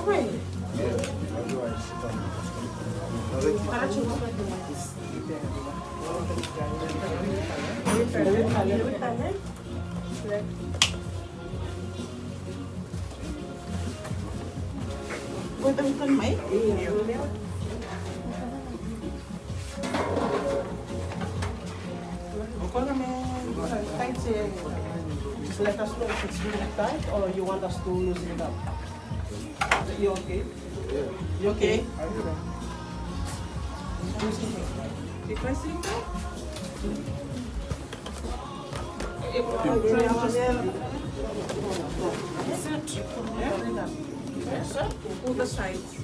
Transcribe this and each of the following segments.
Okay. Bukan mai? Bukan tight. Just let us know if it's really tight or you want us to loosen it up. You okay? Yeah. You okay? Pull the sides.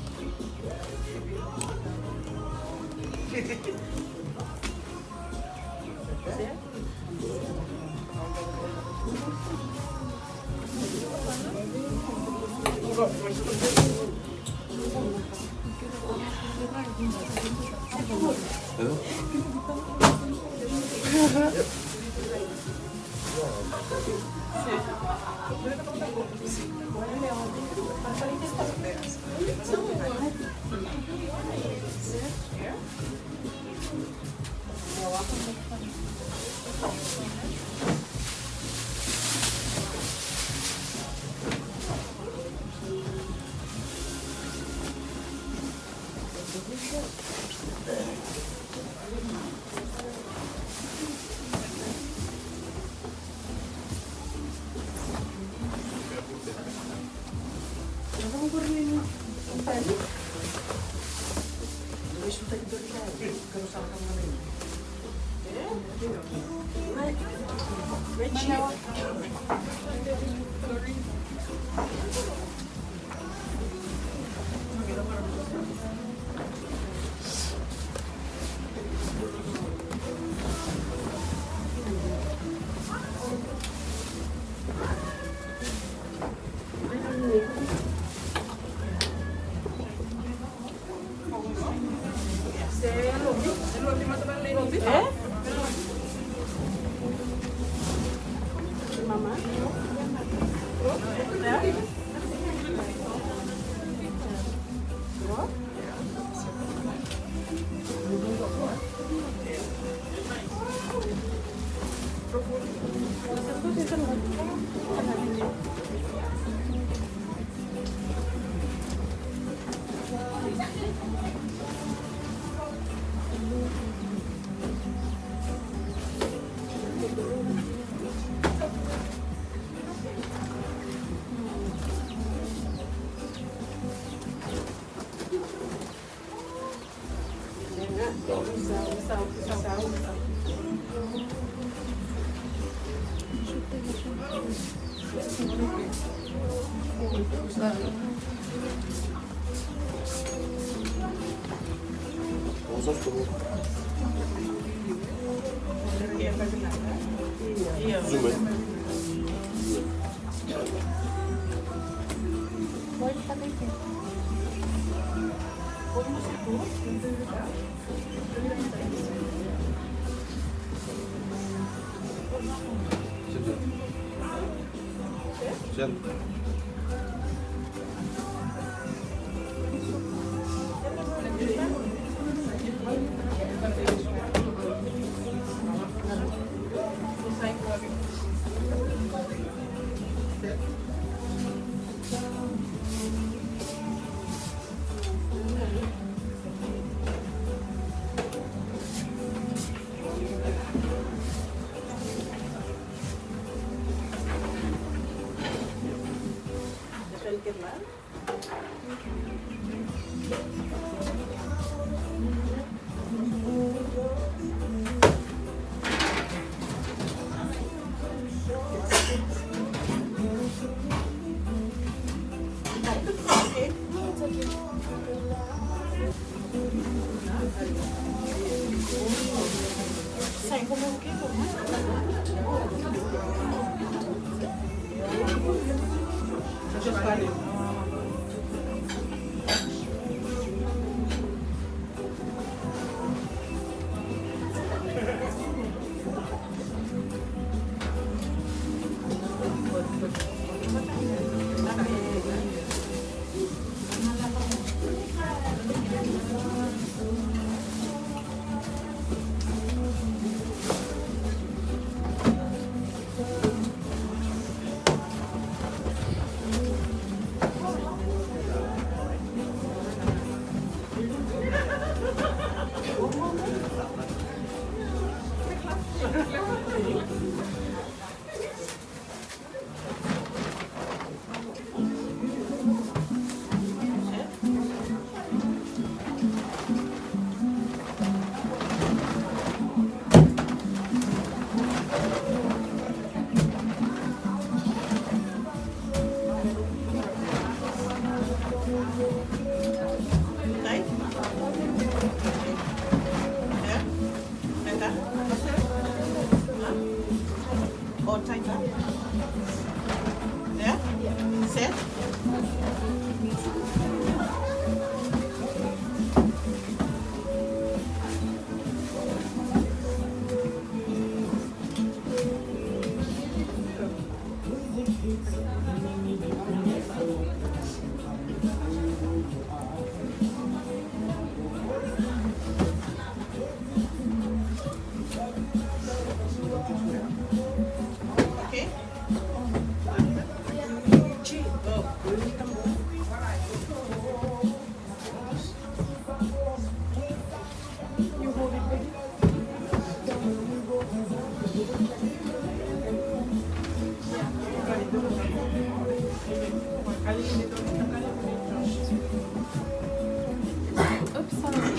Oops, sorry.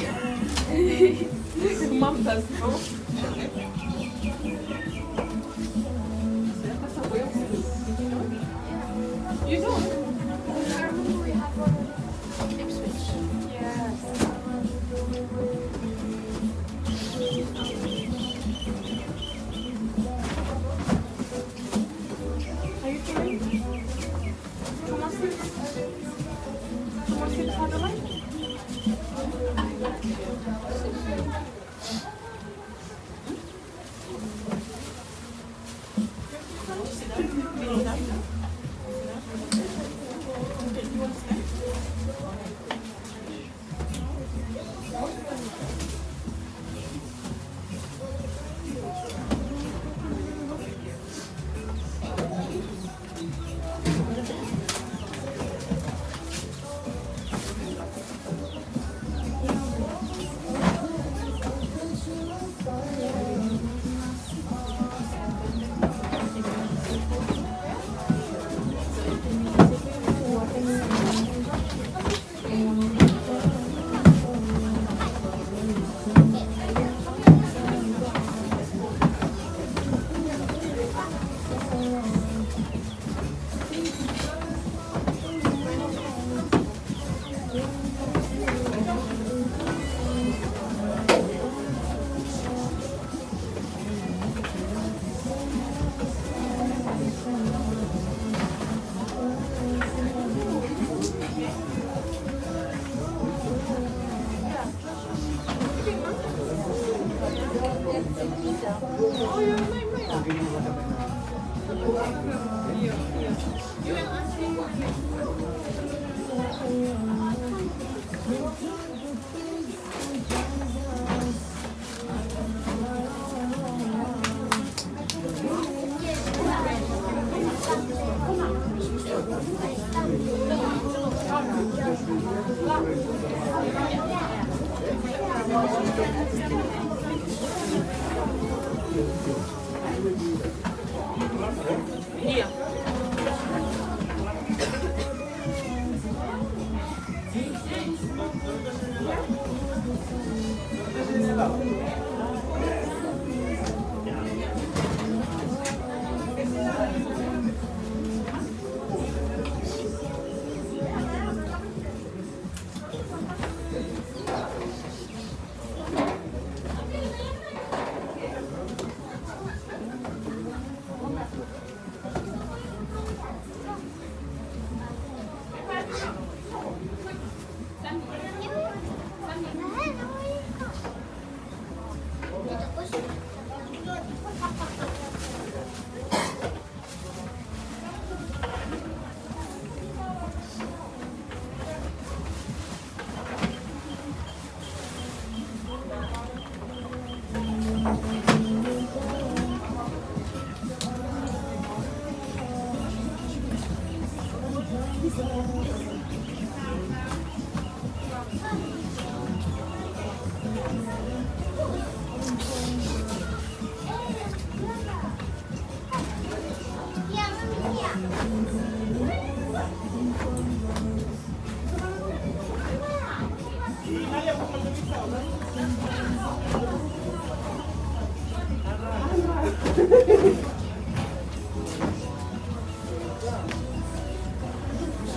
Mom does. You don't? I remember we had one in Ipswich. Yes. Are you doing? Thomas sits on the line?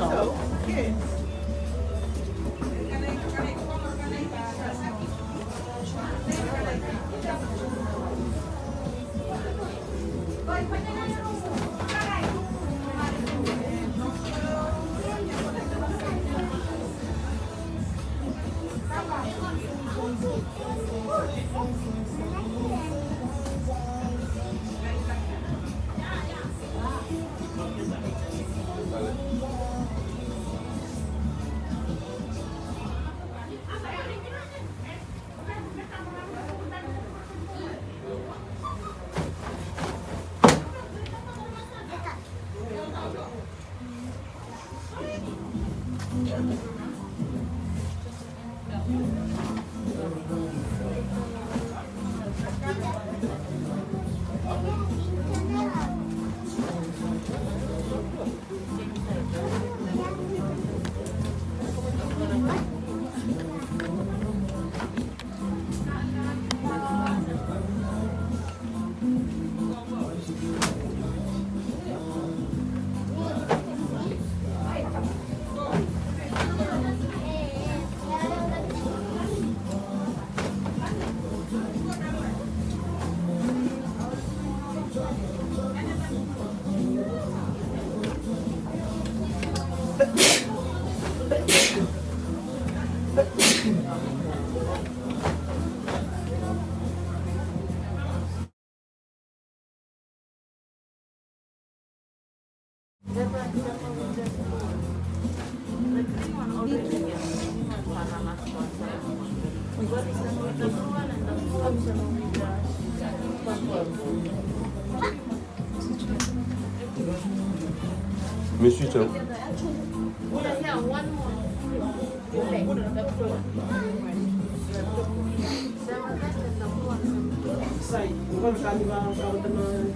So, okay. 몇 수 있죠? Yeah, one more. Side. Bukan kali bang kalau teman.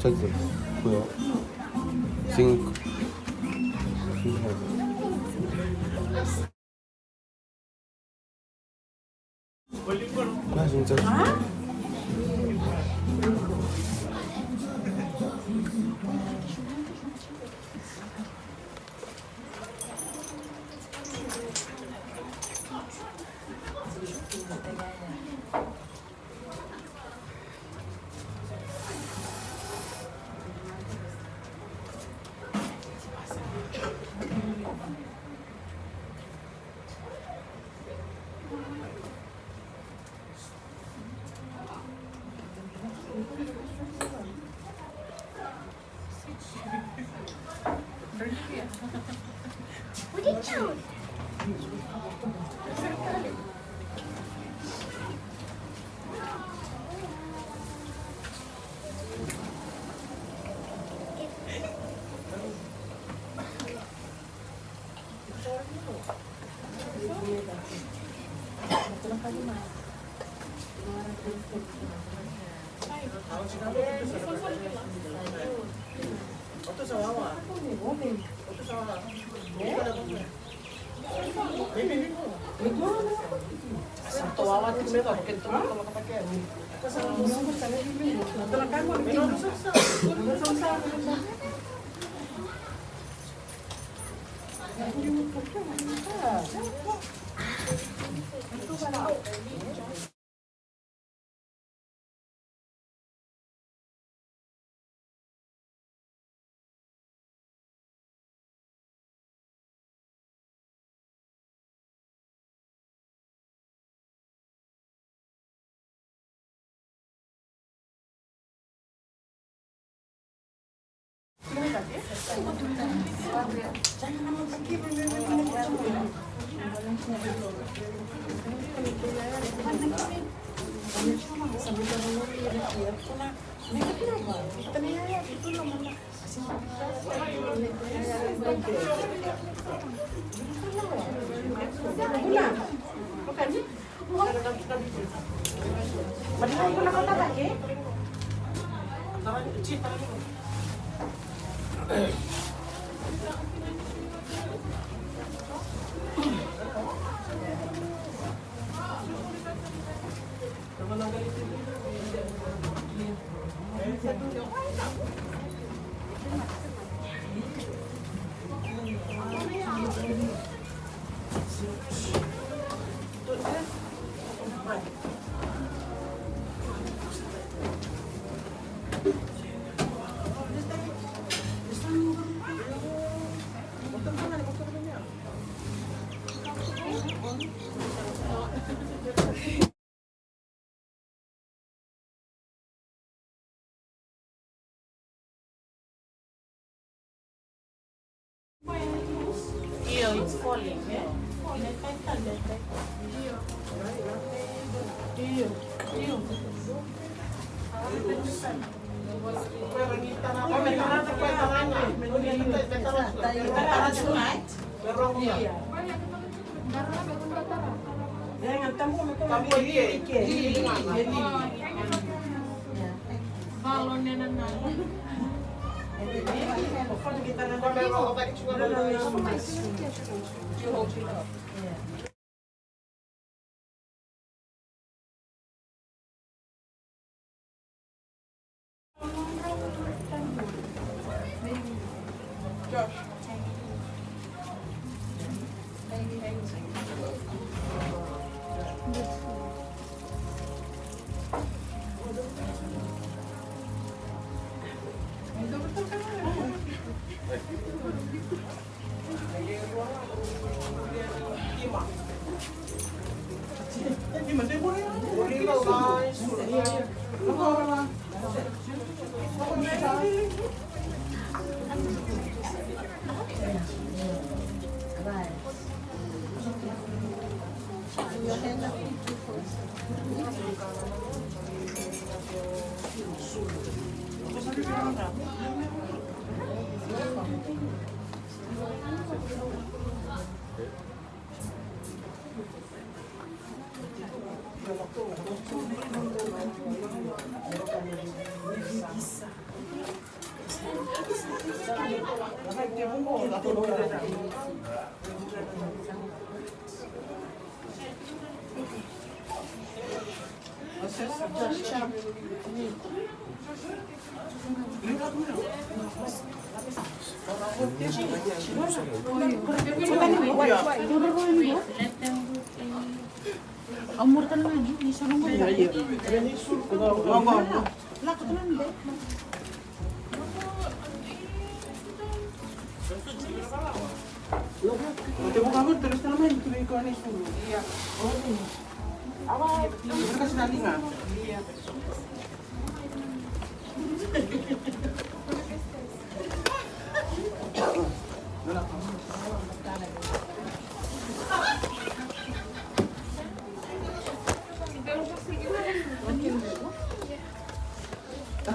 저기 보여. 싱크. 아 진짜. What did you? Otto sa wawa. Otto sa wawa. Santo wawa tu mereka pakai tu kalau pakai. It's falling, yeah? Umur ka naman, hindi siya nung wala. Lakot lang, hindi. Te buka mo, terus na naman. Tuloy ko ano yung sulo. Iya. Ano kasi nali nga?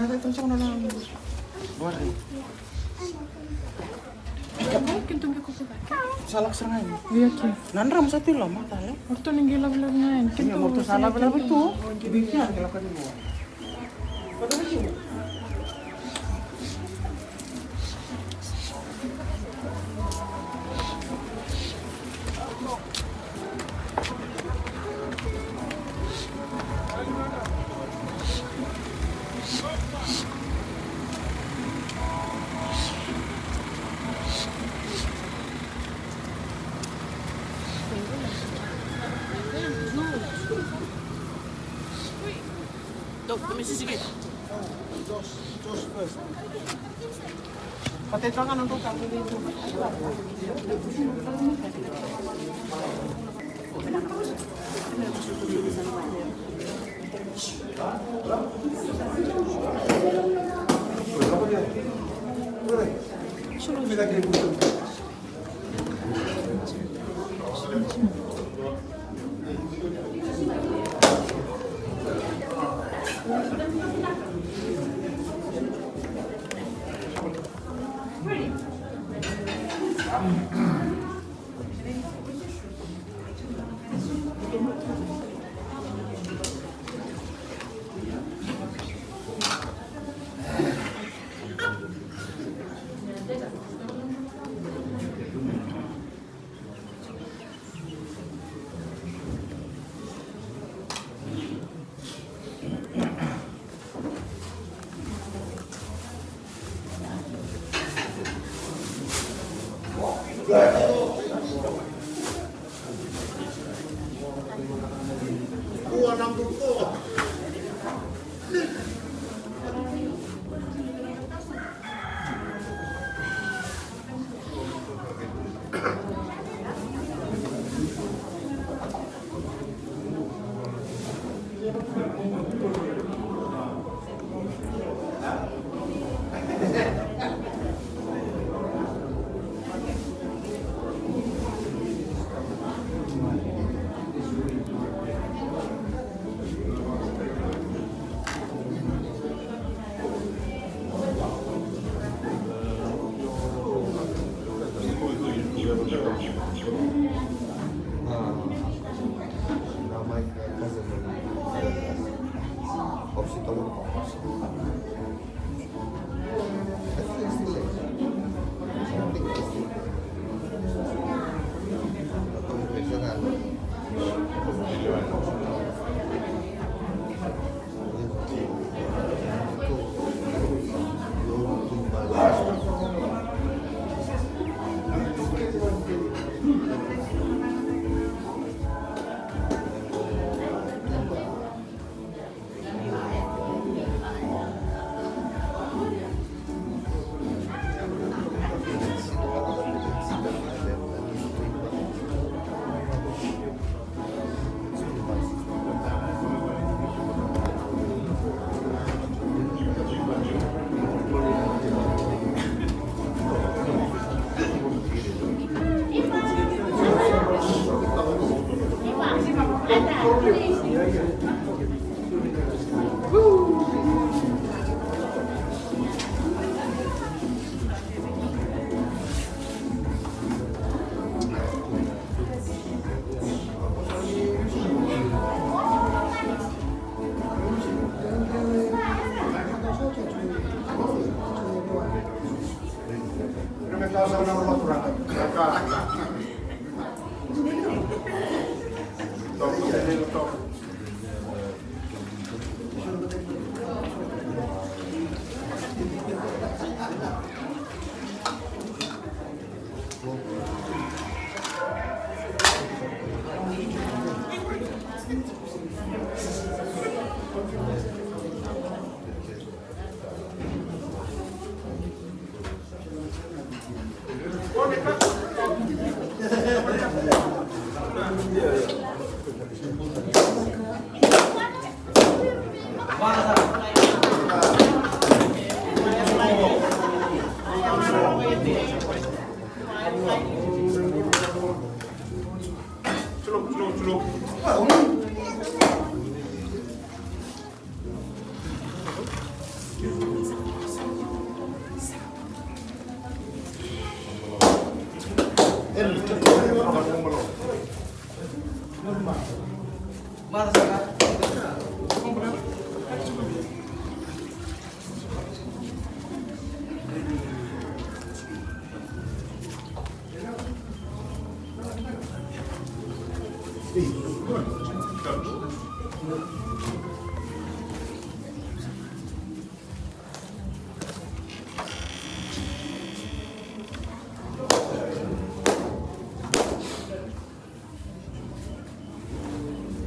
Ito siya na lang. Buwan rin. Kintong ko sa Salak sa ngayon. Iya ki. Nanram sa tila mata ya. Waktu ning gilaw-gilaw ngayon. Kaya mo to salah pala itu. Bigyan kala ka mo. Padahal siya. Dos first. Patentrangan untuk kami itu.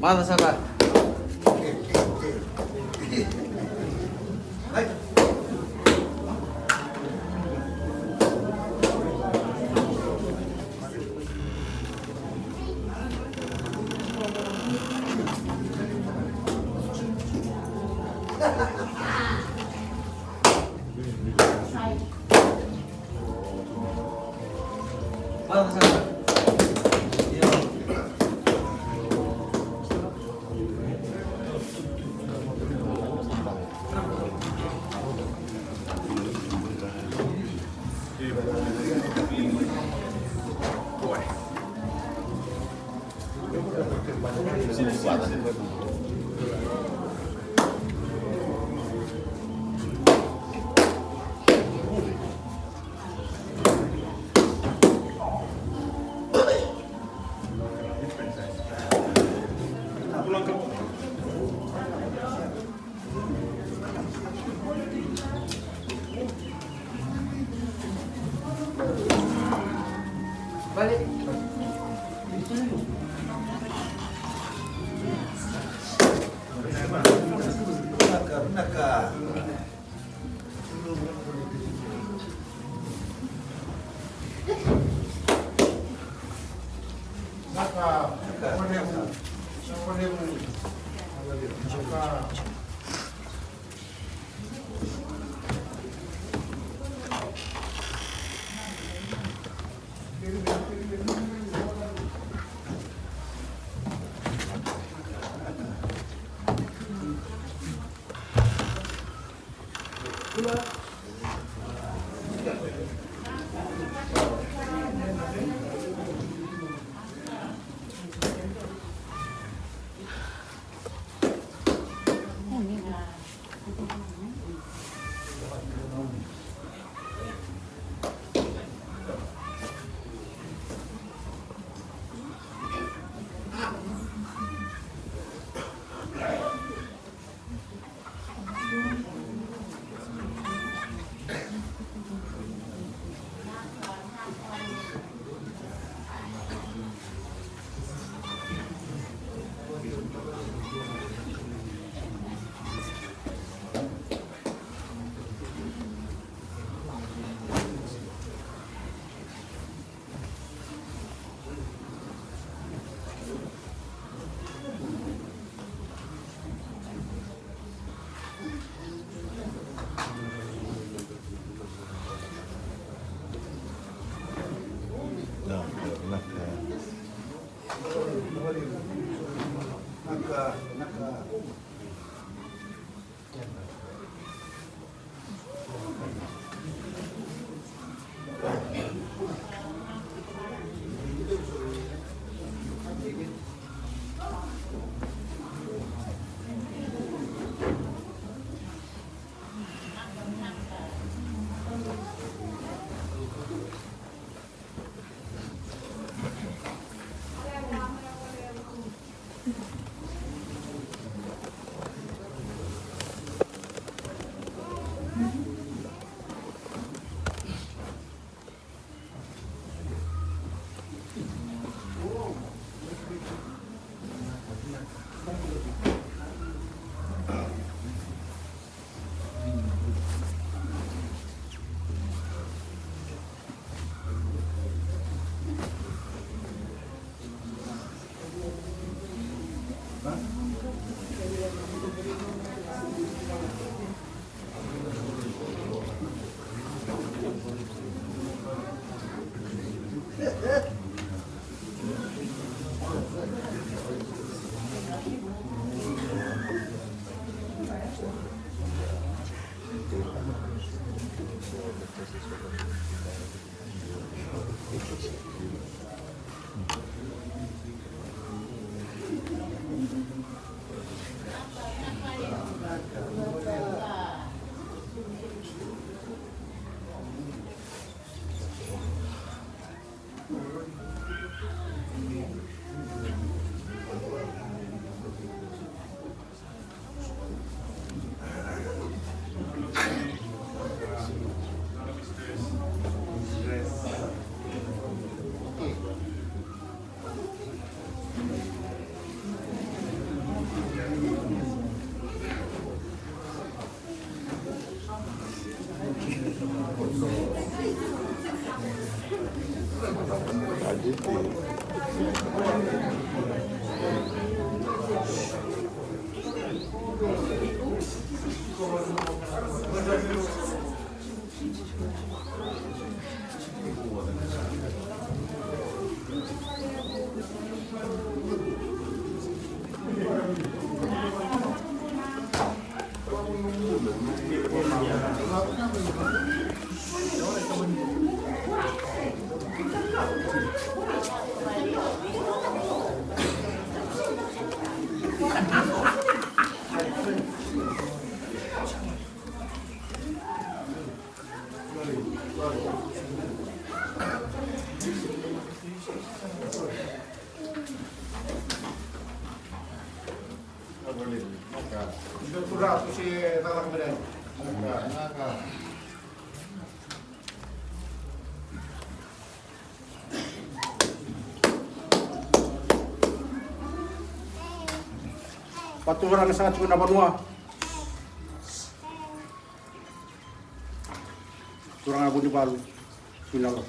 Mana sabar? Mana sabar? Balik. Paturan sangat suka Namoa. Kurang abu di balu. Naloto.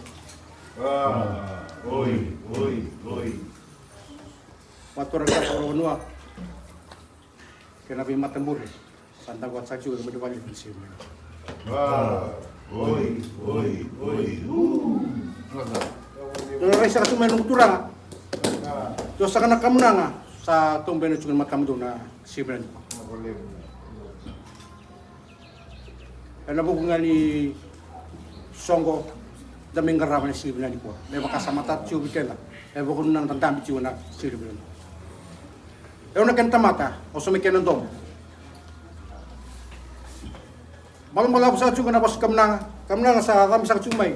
Oi. Paturan kata Namoa. Kena bimat tembur. Santang kuat saja udah berdua di sini. Oi. Kalau rasa cuma nung turang. Terus akan kamu nanga sa tumben cuma makam tu na sibran. Karena bukan ni songgo daming garaman sibran ni po. May makasama tat ciu bikin lah. Bukan nang tandam ciu na sibran. Nak kenta mata, o sumikin ng dom. Malam sa ciu na pas kamnang sa kami sa cumay.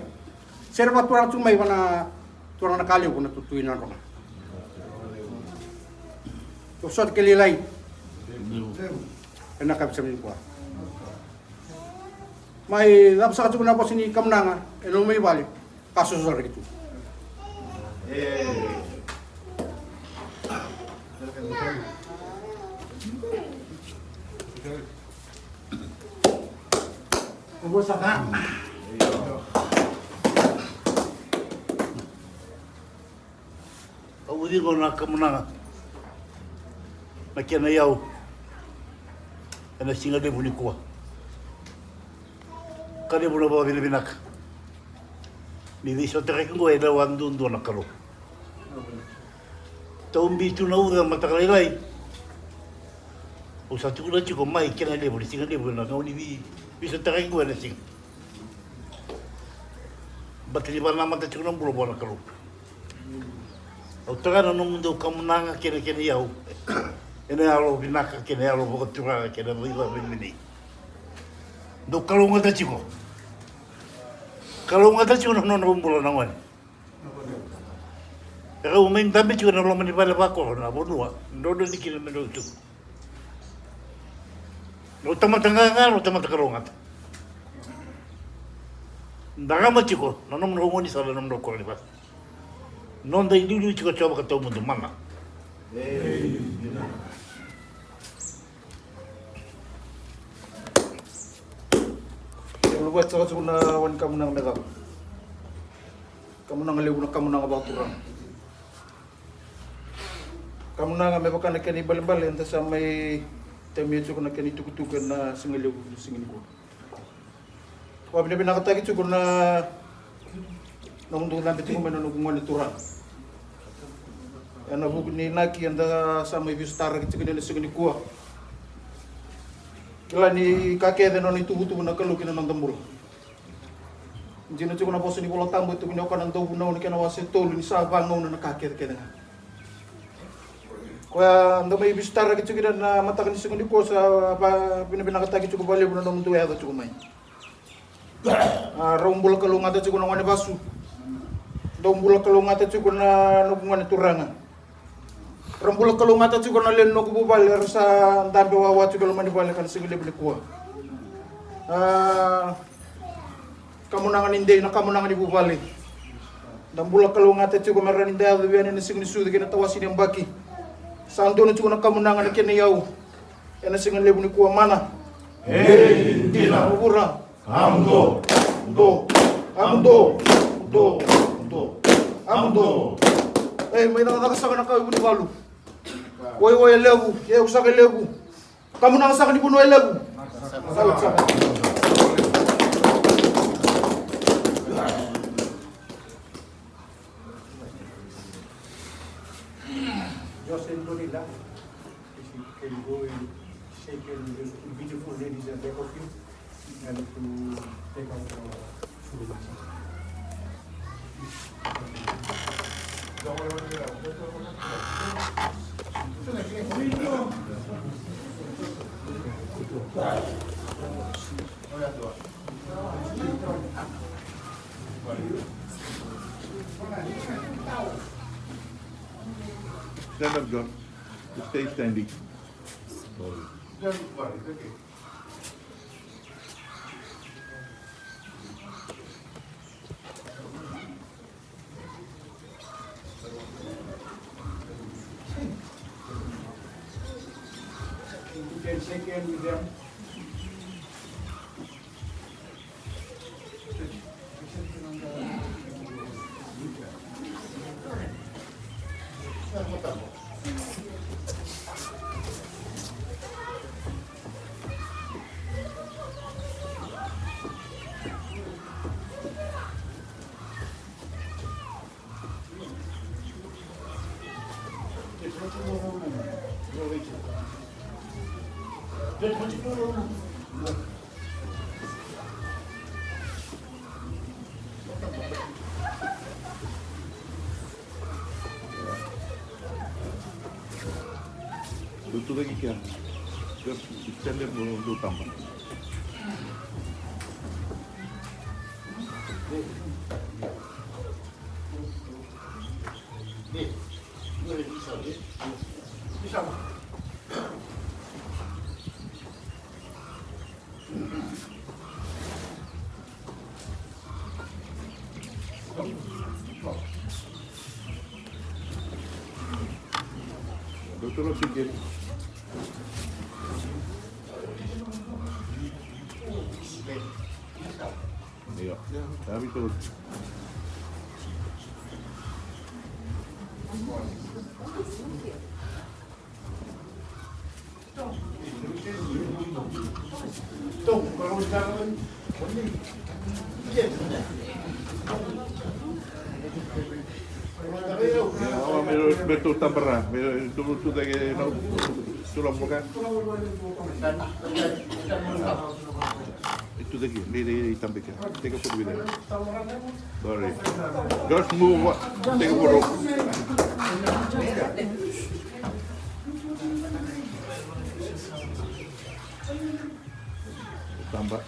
Serba turang cumay wana turang nakaliw ko natutuin na ron. Usod kelilay. Enak kami sa mga. May napsa ka na po sini kamnanga, may balik. Kaso sa rito. Ubusa ka. Udi ko na kamnanga. Nakia na yaw. Ana singa de bunikua. Kade buna ba binabinak. Ni di so tere ko eda wandu ndo nakalo. Taumbi tu na uda matakalai. O sa tu na chiko mai kena de buni singa de buna ka uni bi so tere ko eda sing. Batili ba na mata chiko na bulo bona kalo. O taga no mundo kamnanga kena yaw. Ene alo binaka kene alo botura kene viva bimini. Do kalunga ta chiko. Kalunga ta chiko no rumbulo na wan. Era o men tambe chiko no mani pala bako na bonua. Do do dikina me do tu. No tamatanga no tamakalunga. Ndagama chiko no no ngoni sala no ko ni ba. Non dai dulu chiko choba ka to mundo mama. Buat sa na wan kamu nang megap. Kamu nang lew na kamu nang baturan. Kamunanga me wakana keni bale-bale anta sa mai te mea tuku na keni tukutuka na Tailevu singini ko. Wa bina nakatagi tuku na mundu na betu mo na ngone turang. Ana buku ni naki anda sa mai vistara ki tuku na singini ko. Kila ni kake de no ni tuku na kalu kina nang tambur. Jino tuku na boso ni bola tambo tuku ni okana ndo na ni kana wase tolu ni sa bango na kake de kana. Kaya ando may bistar gitu kita na mata kan sing ko sa pinakatagi cukup bali buno nang tuwa to cukup mai. Rombol kalung ata cukup nang wane basu. Dombol kalung ata cukup na nukungan turangan. Rombol kalung ata cukup na len no kubal sa dambe wawa cukup mani bali kan sing lebih kuwa. Kamunangan inde na kamunangan ibu bali. Dombol kalung ata cukup maran inde adu bian ni sing nisu kina tawasi yang baki. Santo na chukuna kamunanga na kene yau. Ena singa lebu ni kuwa mana. Tina. Ubura. Amdo. Do. Amdo. Do. Do. Amdo. May nakasaka na kayo ni balu. Woy lebu. Ye usaka lebu. Kamunanga saka ni puno lebu. Saka. Dorinda, can go and shake the beautiful ladies and back of you and to take out the food. Stand up, John. Stay standing. You can shake hands with them. Tutu lagi kia. Stand up dulu tambah. Tutu lagi kia. Iya, tapi terus. Betul tak pernah, betul lagi sulam bukan. Itu lagi, ini tambahkan. Take a photo with them. Sorry. Just move. Take a photo. Tambah.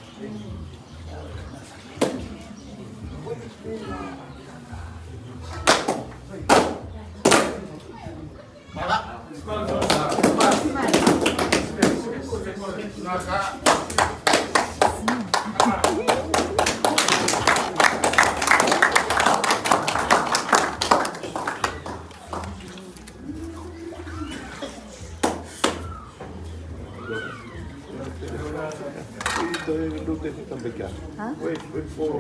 Wait for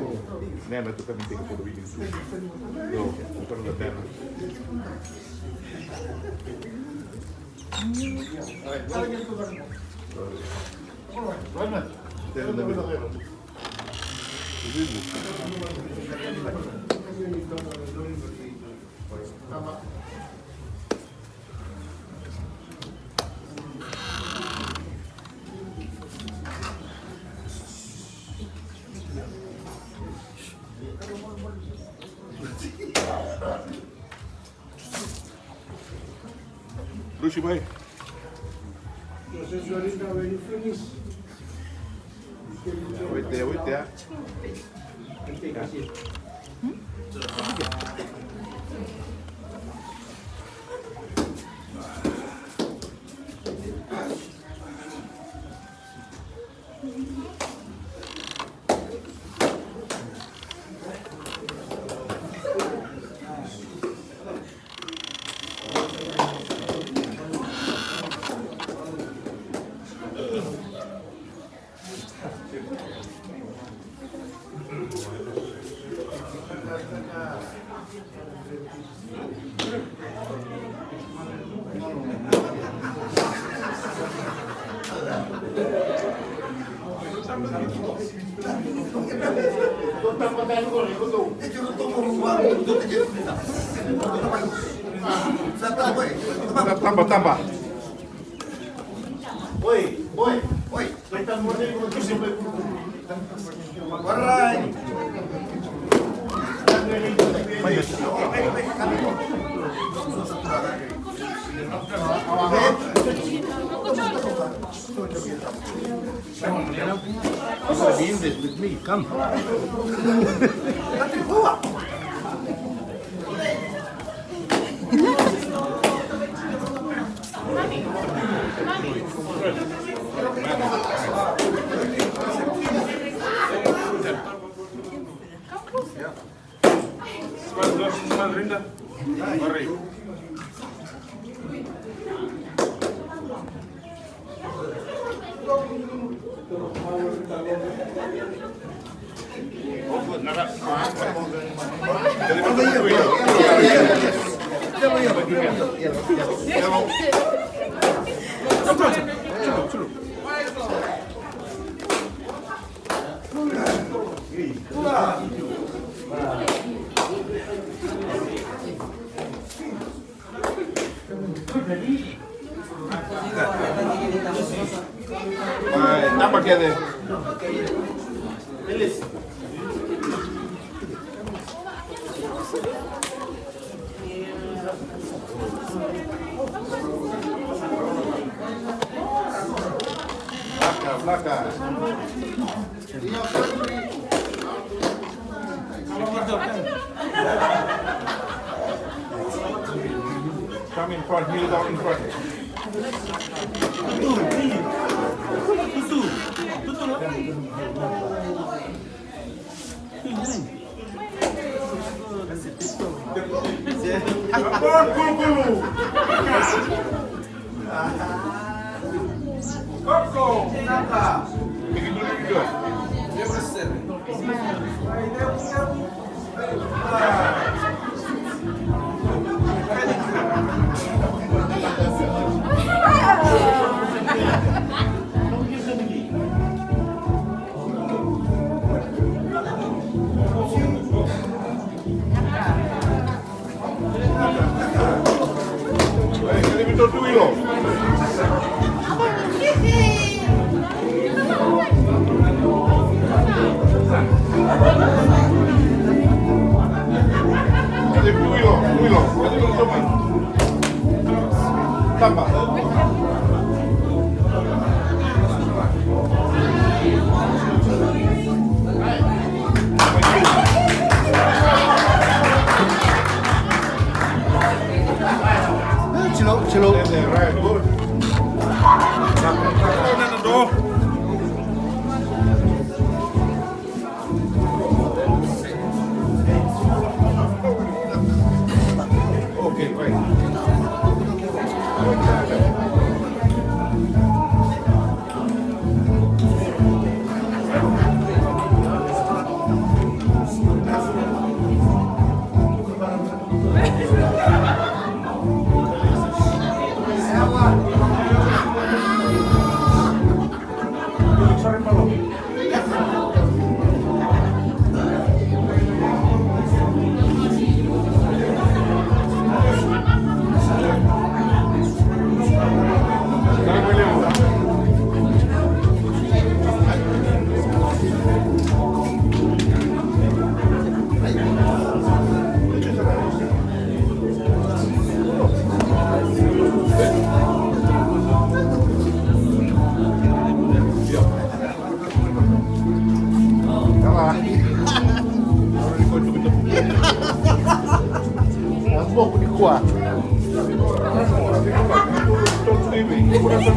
Nana to come and take a photo with you too. Go, in front of the banner. Lucy, bye. Wait there, wait there. Tambah. Be in this with me. Come. Smile, Dorinda. Mari. Apa que é? Placa. Come in front, kneel down in front. Namoa. Iya,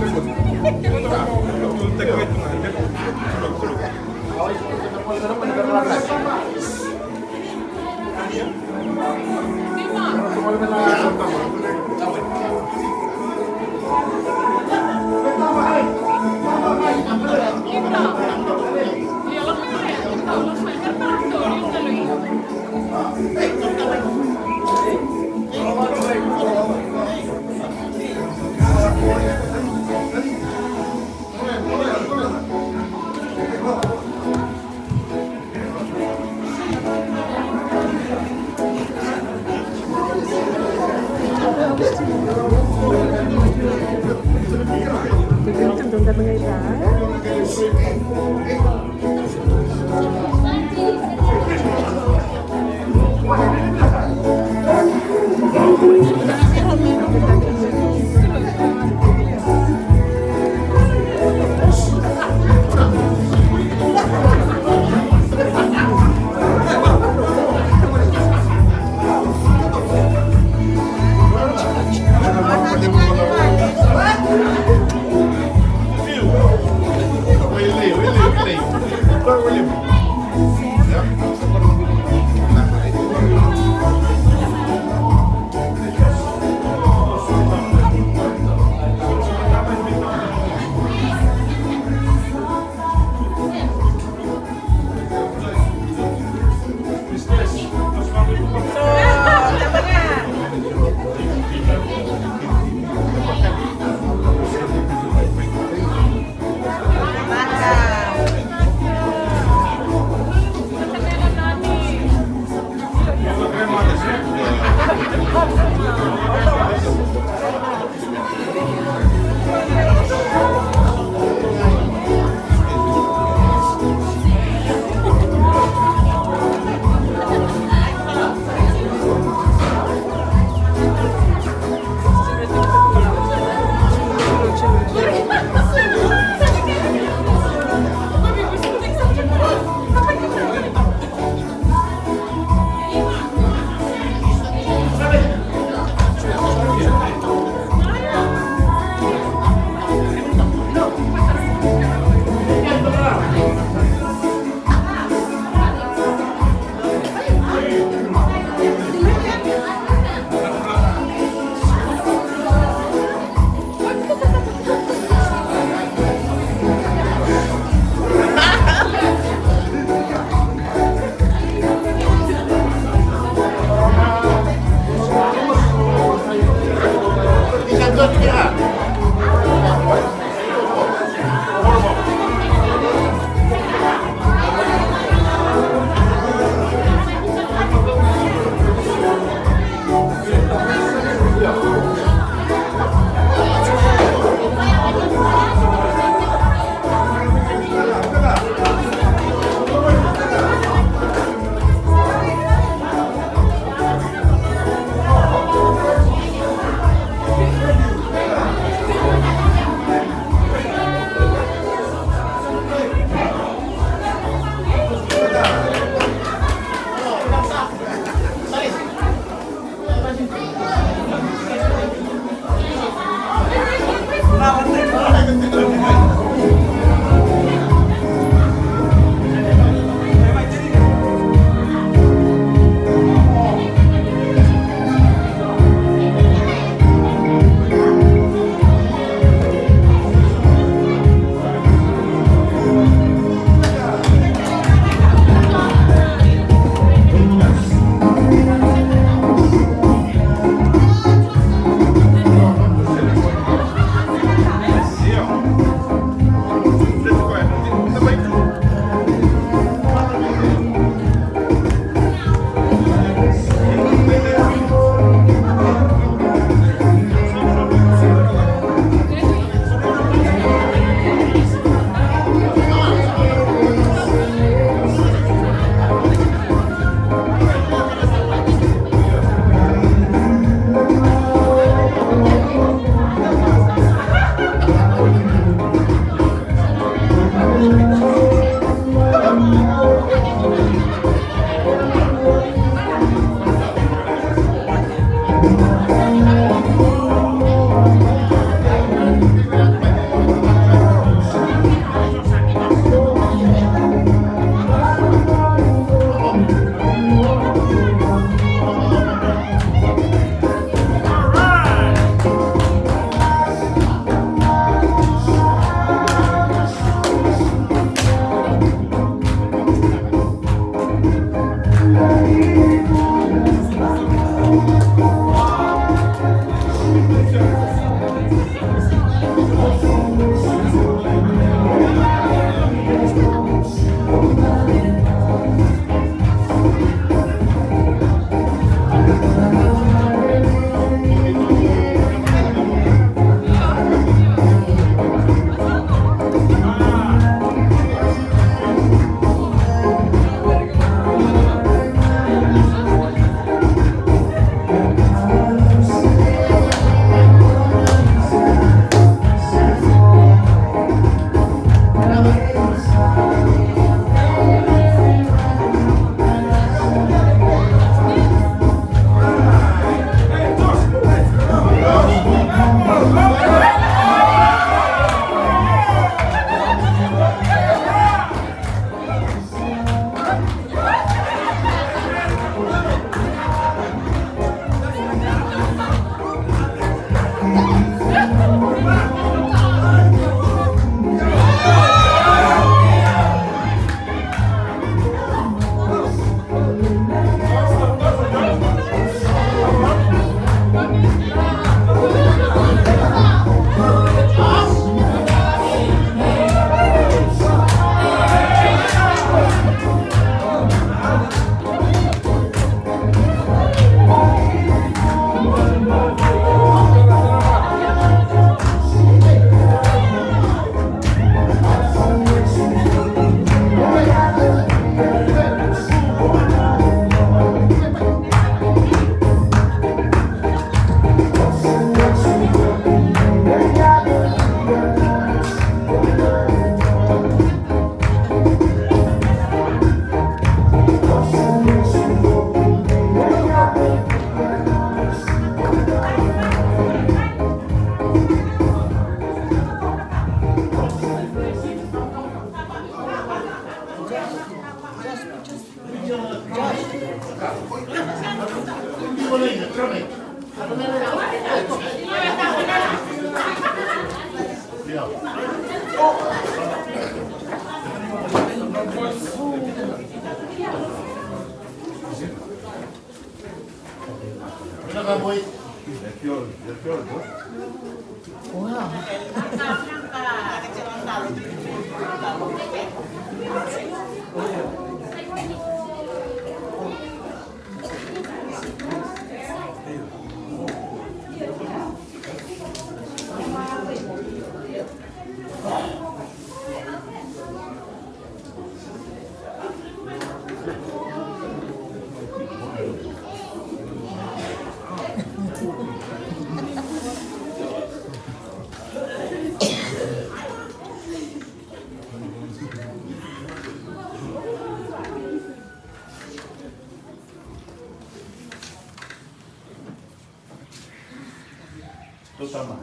Totama.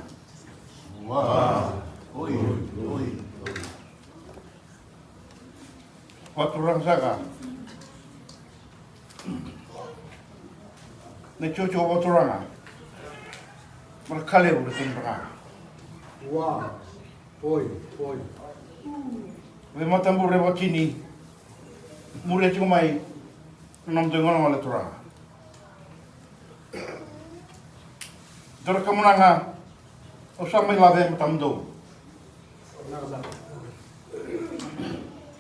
Wow. Oi, oi. Waturang saka. Ne chocho waturanga. Merkale udah tembak. Wow. Oi, oi. We matambu rewa kini. Mure chumai. Nam dengon wala turanga. Dora kamunanga. Usah mai lave matamdo.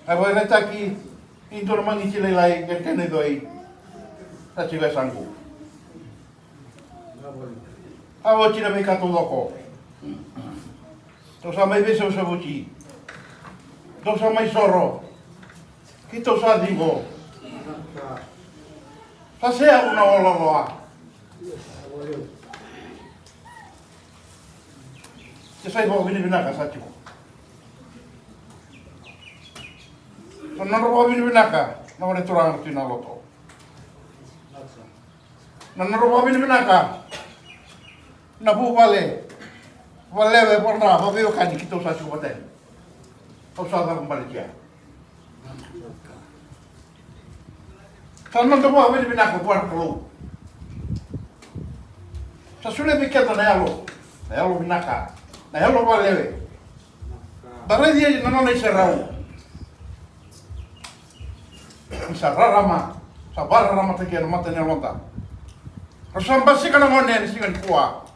Ai voi retaki indor mangi chile lai kene doi. Ta chiga sangu. Awo chira me kato loko. To sa mai beso sa buci. To sa mai soro. Kito sa dingo. Sa sea una ololoa. Te sai bo vini vinaka sa chiko. Nana roba vini vinaka, na wane turang tu Naloto. Nana roba vini vinaka, na vuvale, valewe porna, vaveo kani kito sa chiko baten. Au sa da kembali kia. Tanam roba vini vinaka buat kalau. Sa sudah mikir na yalo vinaka, na yalo valewe. Darai dia nana na serau. Sararama, sabararama tekian mata nyalonta. Rasam basi kana ngone ni singan kuah.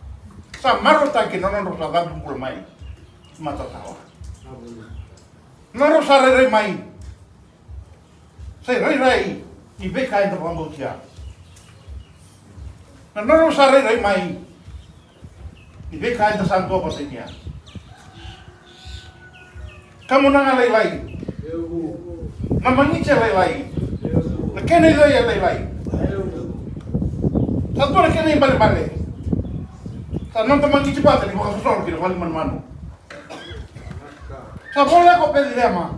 Samaro taki nonon rosa gabung pul mai. Mata tawa. Naro sare mai. Sai rai ni beka ito pambutia. Naro sare mai. Ni beka ito santo pasenya. Kamu nangalai lai. Namangicha lai. Kene doi lai. Satu na kene bale. Sa non tamangicha bata ni baka susol kina wali man. Sa bola ko pedi lema.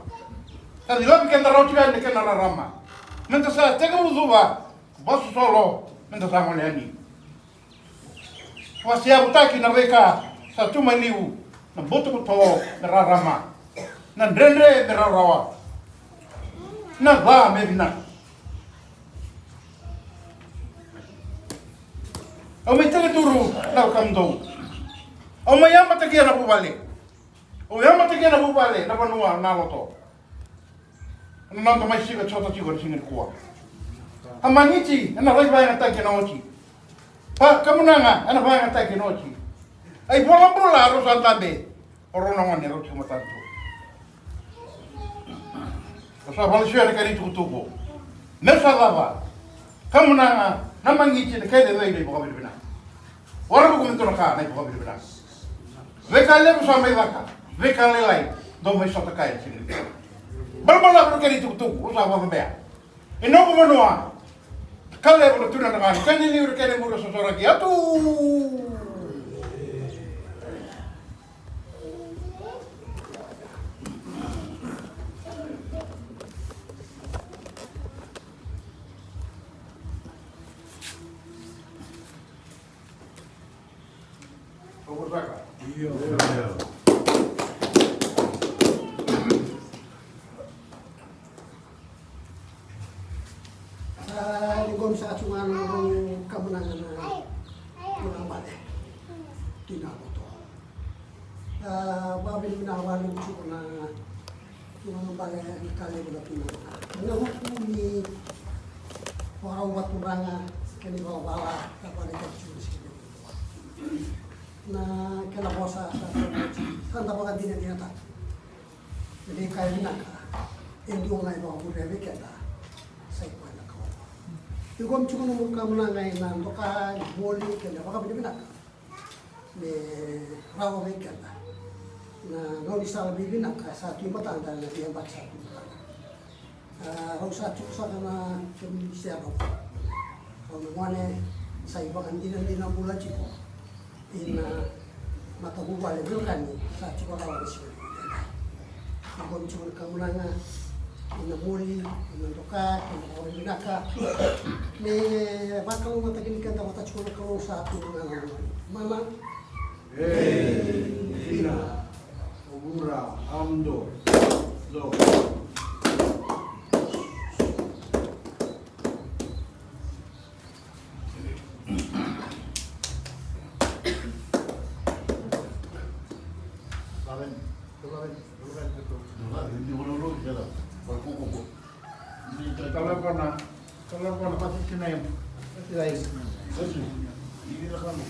Sa dilabi kenda rauti ni kena rama. Menta sa tega uzuba. Basu solo menta sa ngoliani. Wasia butaki na weka sa tuma liu na boto ko to na rama. Na drendre na rawa. Na ba medina. Au me tele turu na kamdo. O mayama tagia na vuvale. O yama tagia na vuvale na vanua Naloto. Ano nanta mai siga chota chigo singa kuwa. Hamaniti ana vai vai ngata na ochi. Pa kamunanga ana vai ngata na ochi. Ai bola ro santabe. Orona ngone ro chuma tanto. Asa valisia de kari tukutuko. Nessa lava. Kamunanga namangiti de kede vai de boka bina. Ora ko kumento na ka na boka bina. Vekale sa mai vaka. Vekale lai do mai sota kai sini. Balbala ro kari tukutuko usa va bea. E no ko manoa. Kale ro tuna na ngani. Kani ni ro kere muro sosora ki atu. Ligom sa atungan ng kamunangan na vuvale, kina Naloto. Babil minawalin ko na vuvale ang Tailevu na pinaka. Nahukumi warawat uranga kani wala kapag nagchulis kini. Na kalabosa sa kanta baga dinata. Jadi kaya binaka. Hindi ko na ito budaya kita. Sa iko na ko. Igom chuko no kamunangai na toka boli kenda baga binaka. Me rawo kita. Na ngoli sa binaka sa timatan na diyan baksa. Rausa chuko sa na siya ko. Kung ngone sa ibang dinan bulan chiko. Ina mata vuvale kan sa chiko rawa siya. Igom chuko kamunanga ina muli, ina toka, ina kawin binaka. Me bakal mata kini kanta mata chuko kalau sa ato ng mama. Kina, Ogura, Amdo, Lo. Telepon pasti sini yang pasti ini lah kamu.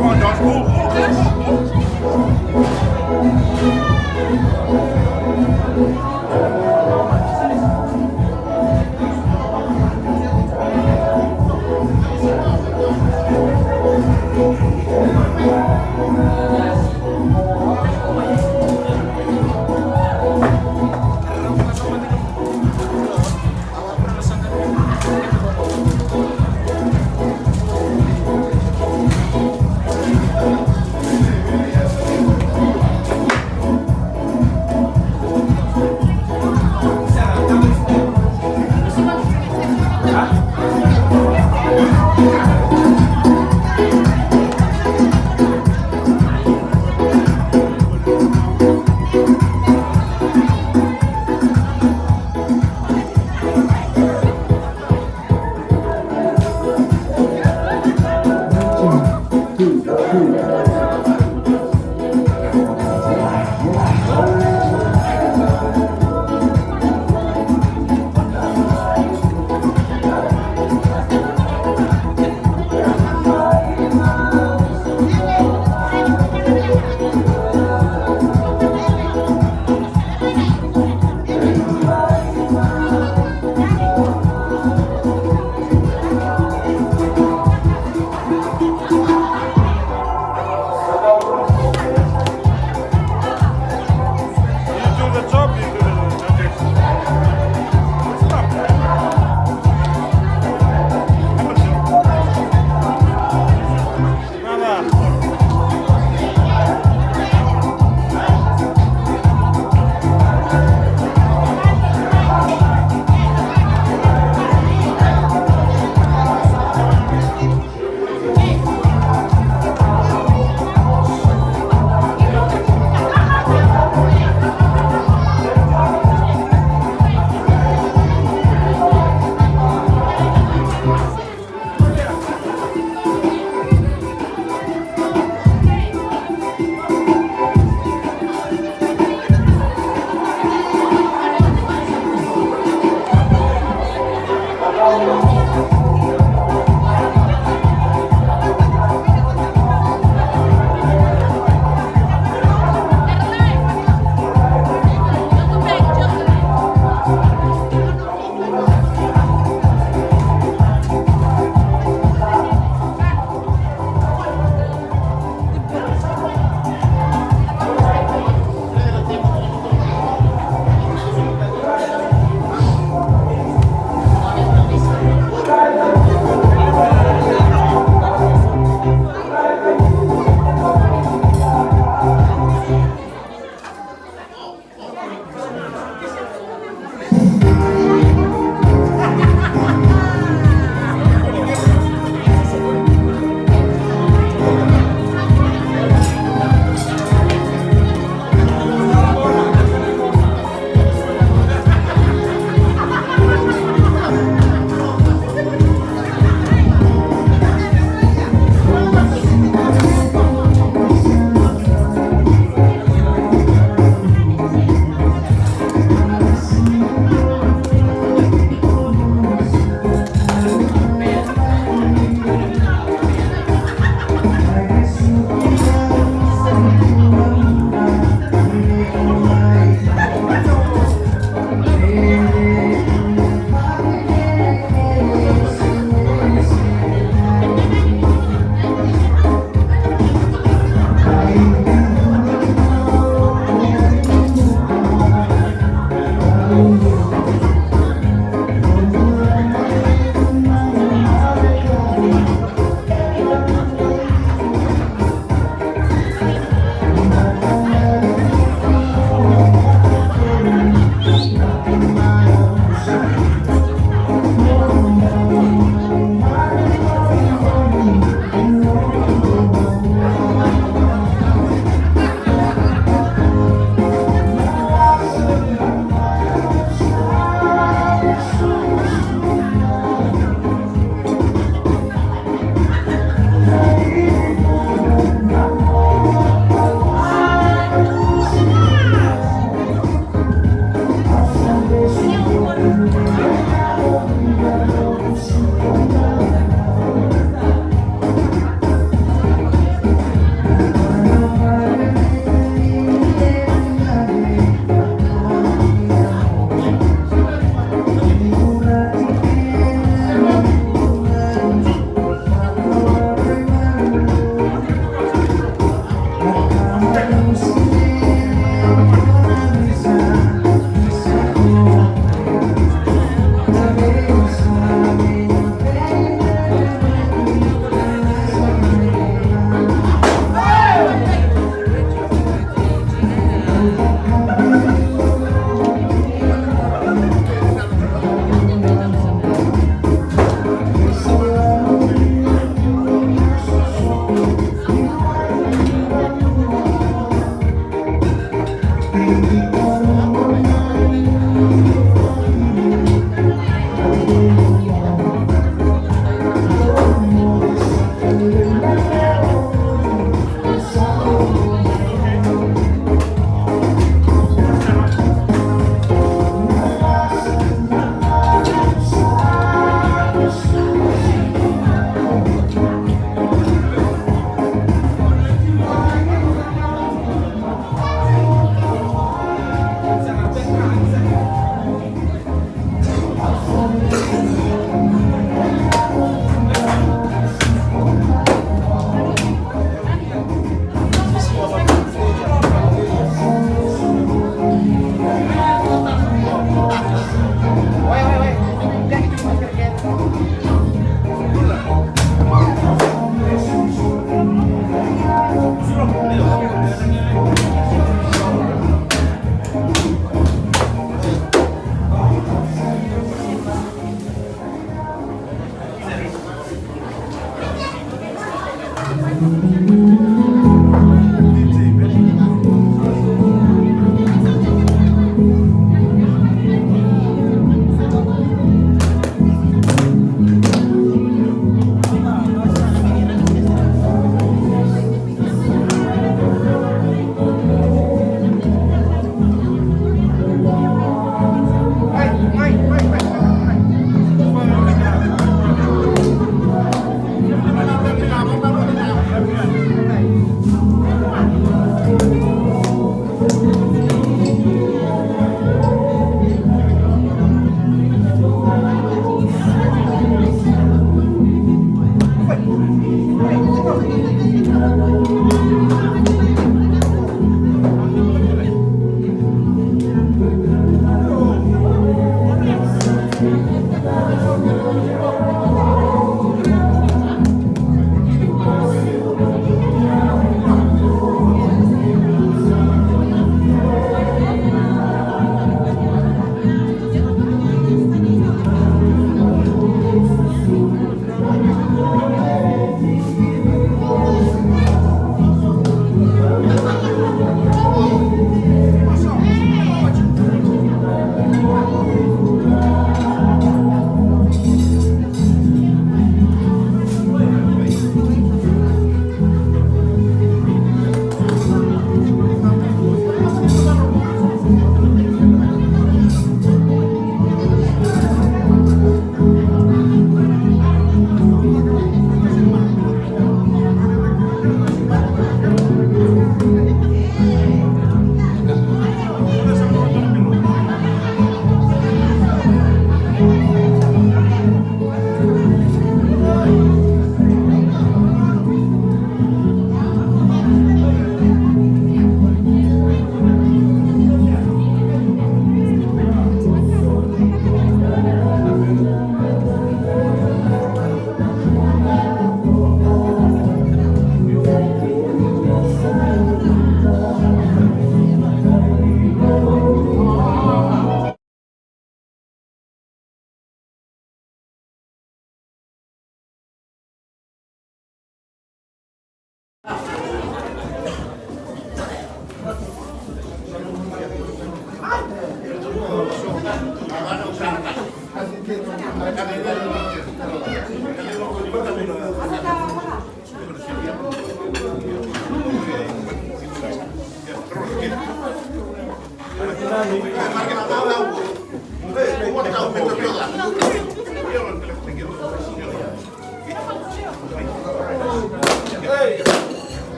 Come on, Josh, move.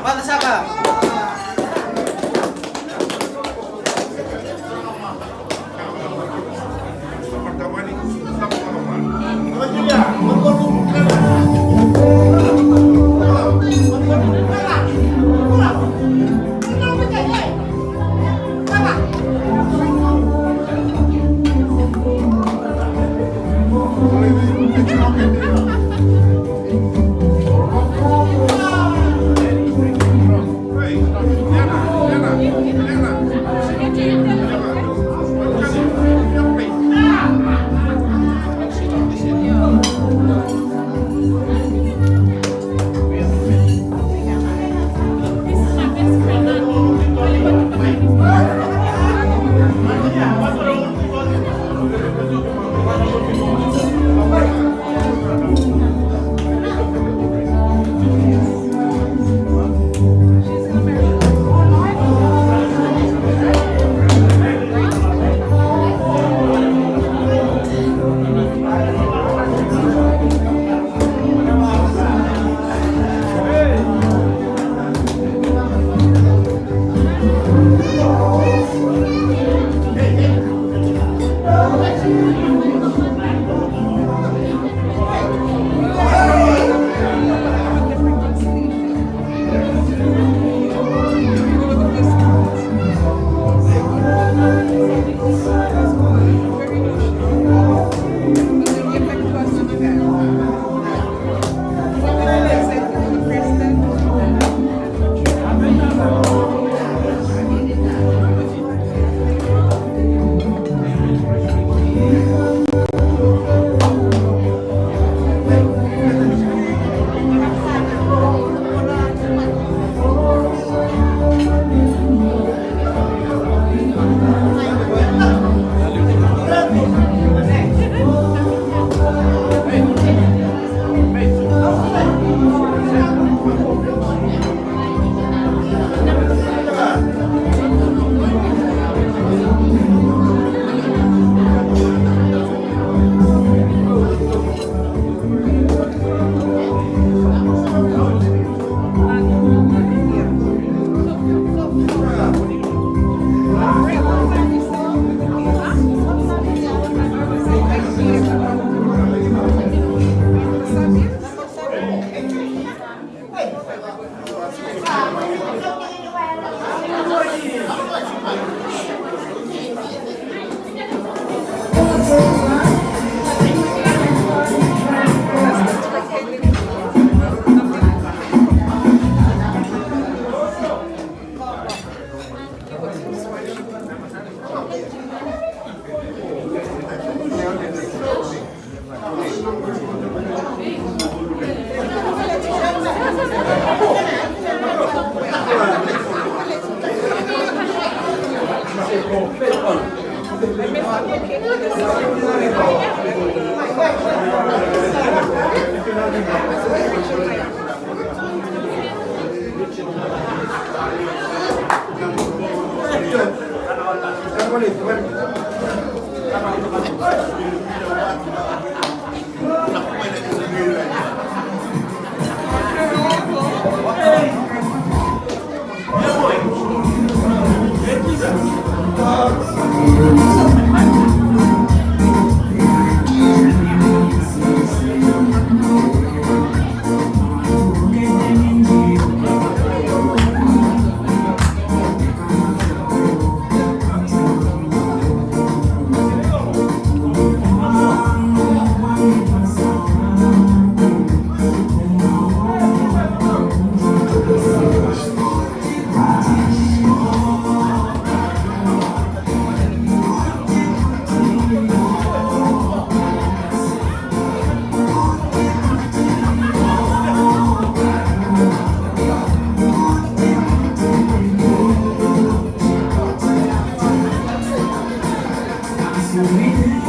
Mata saka. Dorinda